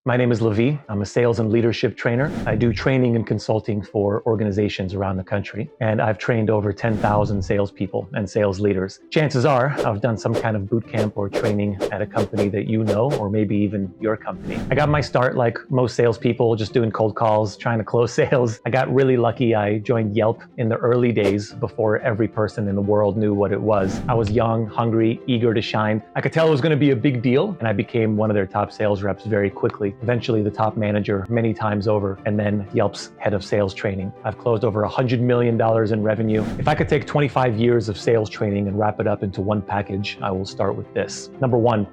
My name is Levi. I'm a sales and leadership trainer. I do training and consulting for organizations around the country, and I've trained over 10,000 salespeople and sales leaders. Chances are I've done some kind of boot camp or training at a company that you know, or maybe even your company. I got my start like most salespeople, just doing cold calls, trying to close sales. I got really lucky. I joined Yelp in the early days before every person in the world knew what it was. I was young, hungry, eager to shine. I could tell it was going to be a big deal, and I became one of their top sales reps very quickly. Eventually the top manager many times over, and then Yelp's head of sales training. I've closed over $100 million in revenue. If I could take 25 years of sales training and wrap it up into one package, I will start with this. Number one,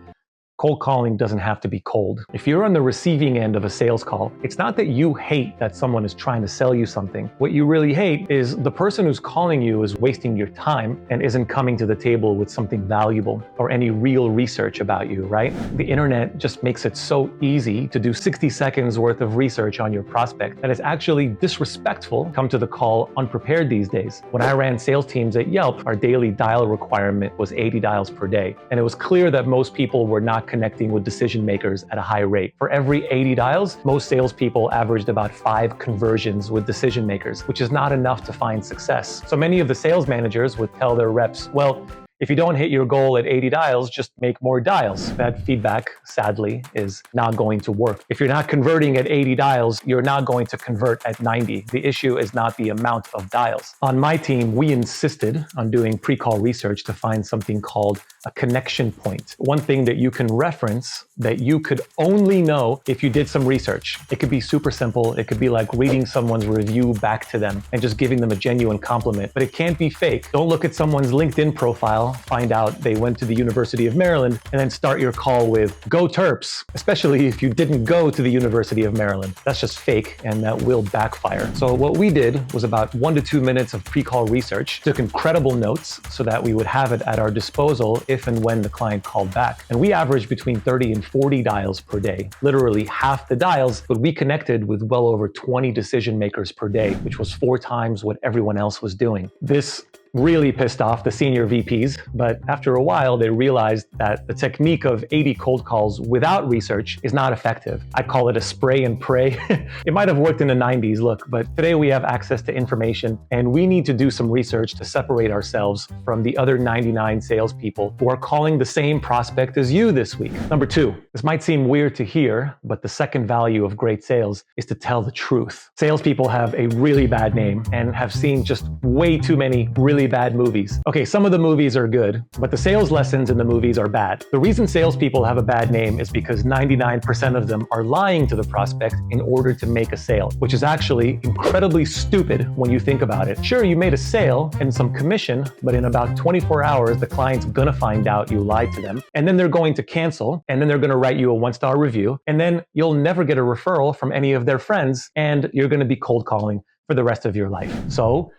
cold calling doesn't have to be cold. If you're on the receiving end of a sales call, it's not that you hate that someone is trying to sell you something. What you really hate is the person who's calling you is wasting your time and isn't coming to the table with something valuable or any real research about you, right? The internet just makes it so easy to do 60 seconds worth of research on your prospect that it's actually disrespectful to come to the call unprepared these days. When I ran sales teams at Yelp, our daily dial requirement was 80 dials per day. And it was clear that most people were not connecting with decision makers at a high rate. For every 80 dials, most salespeople averaged about 5 conversions with decision makers, which is not enough to find success. So many of the sales managers would tell their reps, well, if you don't hit your goal at 80 dials, just make more dials. That feedback, sadly, is not going to work. If you're not converting at 80 dials, you're not going to convert at 90. The issue is not the amount of dials. On my team, we insisted on doing pre-call research to find something called a connection point. One thing that you can reference that you could only know if you did some research. It could be super simple. It could be like reading someone's review back to them and just giving them a genuine compliment, but it can't be fake. Don't look at someone's LinkedIn profile, find out they went to the University of Maryland, and then start your call with "Go Terps," especially if you didn't go to the University of Maryland. That's just fake, and that will backfire. So what we did was about 1 to 2 minutes of pre-call research, took incredible notes so that we would have it at our disposal if and when the client called back. And we averaged between 30 and 40 dials per day, literally half the dials, but we connected with well over 20 decision makers per day, which was 4 times what everyone else was doing. This really pissed off the senior VPs, but after a while, they realized that the technique of 80 cold calls without research is not effective. I call it a spray and pray. It might have worked in the 90s, look, but today we have access to information, and we need to do some research to separate ourselves from the other 99 salespeople who are calling the same prospect as you this week. Number 2, this might seem weird to hear, but the second value of great sales is to tell the truth. Salespeople have a really bad name and have seen just way too many really bad movies. Okay, some of the movies are good, but the sales lessons in the movies are bad. The reason salespeople have a bad name is because 99% of them are lying to the prospect in order to make a sale, which is actually incredibly stupid when you think about it. Sure, you made a sale and some commission, but in about 24 hours, the client's gonna find out you lied to them, and then they're going to cancel, and then they're gonna write you a 1-star review, and then you'll never get a referral from any of their friends, and you're gonna be cold calling for the rest of your life. So,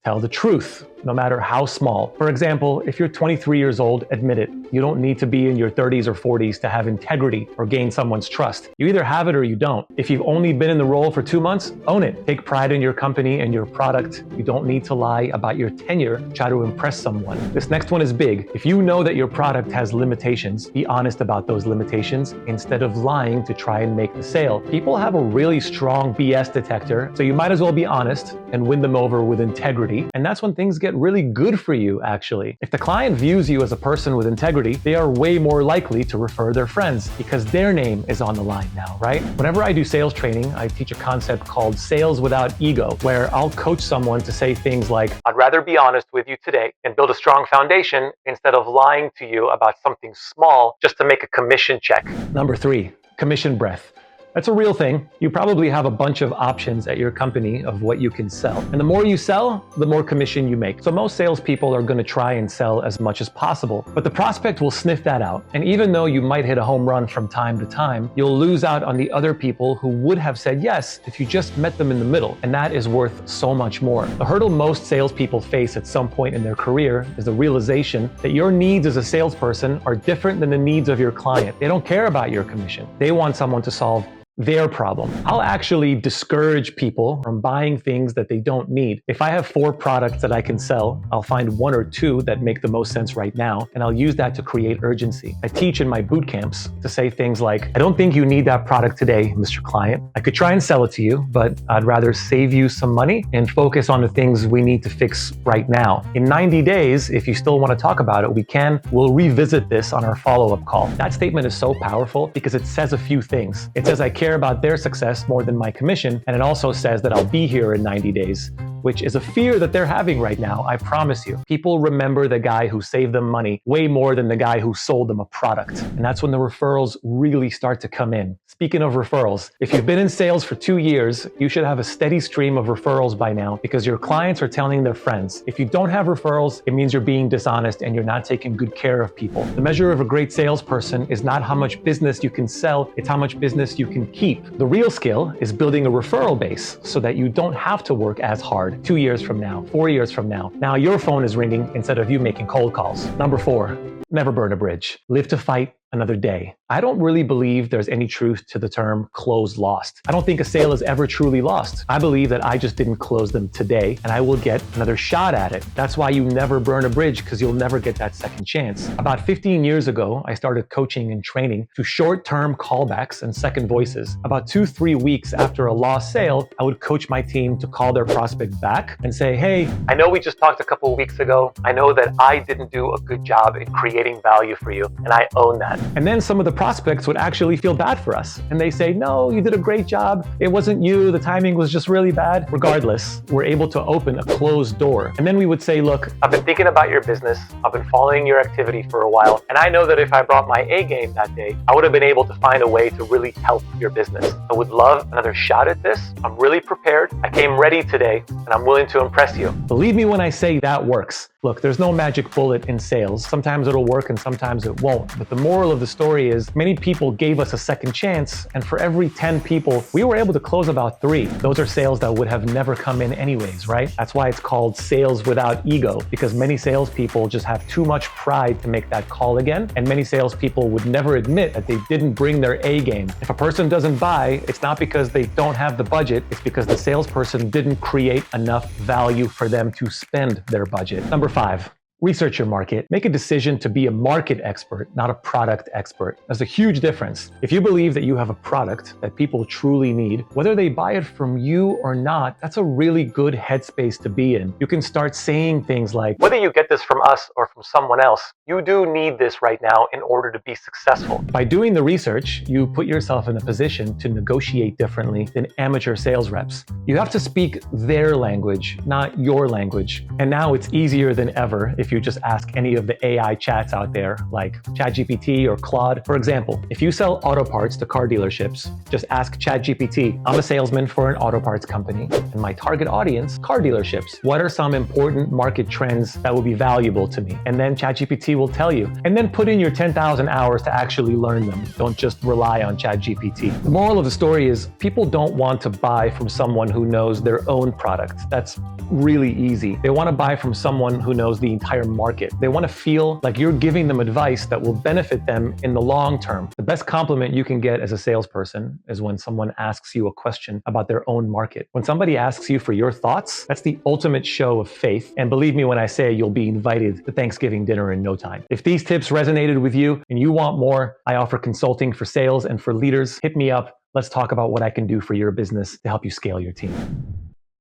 tell the truth, no matter how small. For example, if you're 23 years old, admit it. You don't need to be in your 30s or 40s to have integrity or gain someone's trust. You either have it or you don't. If you've only been in the role for 2 months, own it. Take pride in your company and your product. You don't need to lie about your tenure, try to impress someone. This next one is big. If you know that your product has limitations, be honest about those limitations instead of lying to try and make the sale. People have a really strong BS detector, so you might as well be honest and win them over with integrity. And that's when things get really good for you, actually. If the client views you as a person with integrity, they are way more likely to refer their friends because their name is on the line now, right? Whenever I do sales training, I teach a concept called sales without ego, where I'll coach someone to say things like, I'd rather be honest with you today and build a strong foundation instead of lying to you about something small just to make a commission check. Number 3, commission breath. That's a real thing. You probably have a bunch of options at your company of what you can sell. And the more you sell, the more commission you make. So most salespeople are going to try and sell as much as possible, but the prospect will sniff that out. And even though you might hit a home run from time to time, you'll lose out on the other people who would have said yes if you just met them in the middle. And that is worth so much more. The hurdle most salespeople face at some point in their career is the realization that your needs as a salesperson are different than the needs of your client. They don't care about your commission. They want someone to solve their problem. I'll actually discourage people from buying things that they don't need. If I have 4 products that I can sell, I'll find 1 or 2 that make the most sense right now, and I'll use that to create urgency. I teach in my boot camps to say things like, I don't think you need that product today, Mr. Client. I could try and sell it to you, but I'd rather save you some money and focus on the things we need to fix right now. In 90 days, if you still want to talk about it, we'll revisit this on our follow-up call. That statement is so powerful because it says a few things. It says I care about their success more than my commission, and it also says that I'll be here in 90 days, which is a fear that they're having right now, I promise you. People remember the guy who saved them money way more than the guy who sold them a product. And that's when the referrals really start to come in. Speaking of referrals, if you've been in sales for 2 years, you should have a steady stream of referrals by now because your clients are telling their friends. If you don't have referrals, it means you're being dishonest and you're not taking good care of people. The measure of a great salesperson is not how much business you can sell, it's how much business you can keep. The real skill is building a referral base so that you don't have to work as hard 2 years from now, 4 years from now. Now your phone is ringing instead of you making cold calls. Number 4, never burn a bridge. Live to fight another day. I don't really believe there's any truth to the term close lost. I don't think a sale is ever truly lost. I believe that I just didn't close them today and I will get another shot at it. That's why you never burn a bridge, because you'll never get that second chance. About 15 years ago, I started coaching and training to short-term callbacks and second voices. About 2-3 weeks after a lost sale, I would coach my team to call their prospect back and say, hey, I know we just talked a couple of weeks ago. I know that I didn't do a good job in creating value for you, and I own that. And then some of the prospects would actually feel bad for us. And they say, no, you did a great job. It wasn't you. The timing was just really bad. Regardless, we're able to open a closed door. And then we would say, look, I've been thinking about your business. I've been following your activity for a while. And I know that if I brought my A game that day, I would have been able to find a way to really help your business. I would love another shot at this. I'm really prepared. I came ready today and I'm willing to impress you. Believe me when I say that works. Look, there's no magic bullet in sales. Sometimes it'll work and sometimes it won't. But the moral of the story is many people gave us a second chance, and for every 10 people, we were able to close about 3. Those are sales that would have never come in anyways, right? That's why it's called sales without ego, because many salespeople just have too much pride to make that call again, and many salespeople would never admit that they didn't bring their A game. If a person doesn't buy, it's not because they don't have the budget, it's because the salesperson didn't create enough value for them to spend their budget. Number 5. Research your market. Make a decision to be a market expert, not a product expert. There's a huge difference. If you believe that you have a product that people truly need, whether they buy it from you or not, that's a really good headspace to be in. You can start saying things like, whether you get this from us or from someone else, you do need this right now in order to be successful. By doing the research, you put yourself in a position to negotiate differently than amateur sales reps. You have to speak their language, not your language. And now it's easier than ever if you just ask any of the AI chats out there, like ChatGPT or Claude. For example, if you sell auto parts to car dealerships, just ask ChatGPT, I'm a salesman for an auto parts company, and my target audience, car dealerships. What are some important market trends that will be valuable to me? And then ChatGPT will tell you. And then put in your 10,000 hours to actually learn them. Don't just rely on ChatGPT. The moral of the story is people don't want to buy from someone who knows their own product. That's really easy. They want to buy from someone who knows the entire market. They want to feel like you're giving them advice that will benefit them in the long term. The best compliment you can get as a salesperson is when someone asks you a question about their own market. When somebody asks you for your thoughts, that's the ultimate show of faith. And believe me when I say you'll be invited to Thanksgiving dinner in no time. If these tips resonated with you and you want more, I offer consulting for sales and for leaders. Hit me up. Let's talk about what I can do for your business to help you scale your team.